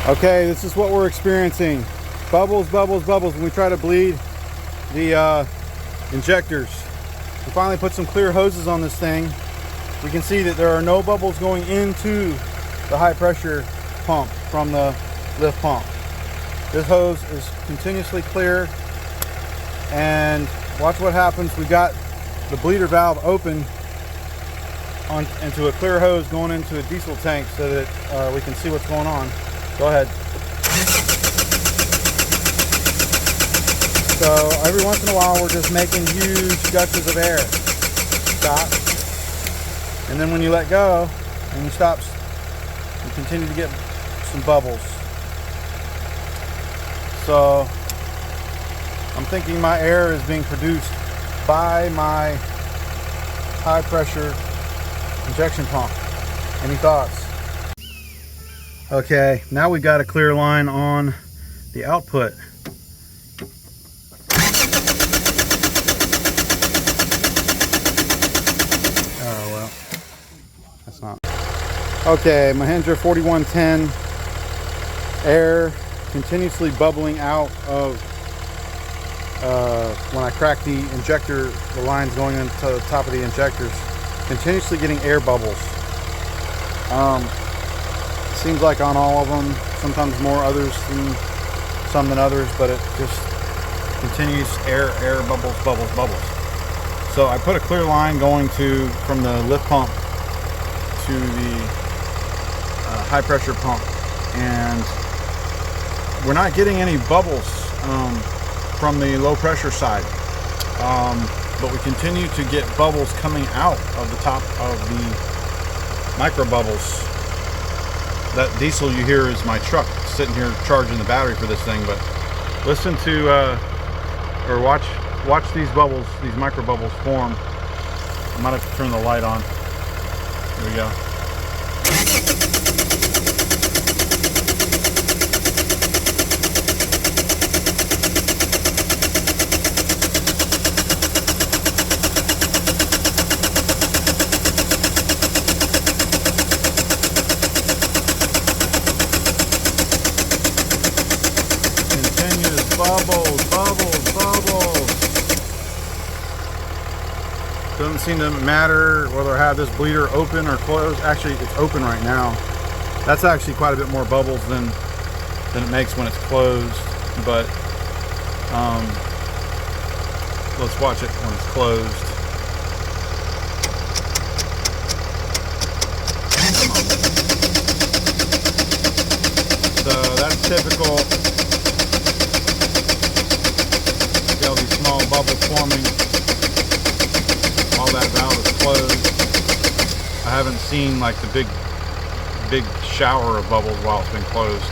Okay, this is what we're experiencing. Bubbles, bubbles, bubbles when we try to bleed the injectors. We finally put some clear hoses on this thing. We can see that there are no bubbles going into the high pressure pump from the lift pump. This hose is continuously clear, and watch what happens. We got the bleeder valve open into a clear hose going into a diesel tank so that we can see what's going on. Go ahead. So every once in a while we're just making huge gushes of air. Stop. And then when you let go and you stop, you continue to get some bubbles. So I'm thinking my air is being produced by my high pressure injection pump. Any thoughts? Okay, now we've got a clear line on the output. Oh well, that's not. Okay, Mahindra 4110, air continuously bubbling out of when I crack the injector, the lines going into the top of the injectors, continuously getting air bubbles. Seems like on all of them, sometimes more others than some than others, but it just continues air bubbles, bubbles, bubbles. So I put a clear line going from the lift pump to the high pressure pump, and we're not getting any bubbles from the low pressure side, but we continue to get bubbles coming out of the top of the micro bubbles. That diesel you hear is my truck sitting here charging the battery for this thing, but listen to or watch these bubbles, these micro bubbles form. I might have to turn the light on. Here we go. Bubbles, bubbles, bubbles. Doesn't seem to matter whether I have this bleeder open or closed. Actually, it's open right now. That's actually quite a bit more bubbles than it makes when it's closed. But let's watch it when it's closed. So that's typical. Small bubbles forming while that valve is closed. I haven't seen like the big shower of bubbles while it's been closed,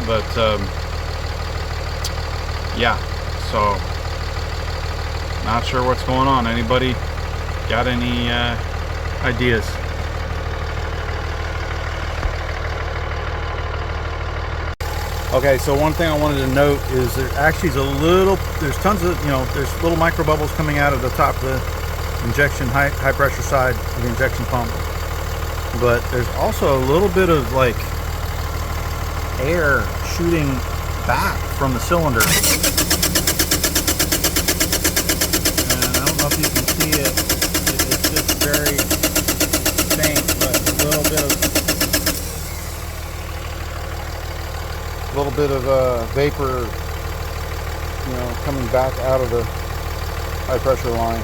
but yeah, so not sure what's going on. Anybody got any ideas? Okay, so one thing I wanted to note is there actually is there's tons of, there's little micro bubbles coming out of the top of the injection, high pressure side of the injection pump. But there's also a little bit of like air shooting back from the cylinder. And I don't know if you can see it. It's just very faint, but a little bit of vapor, coming back out of the high pressure line.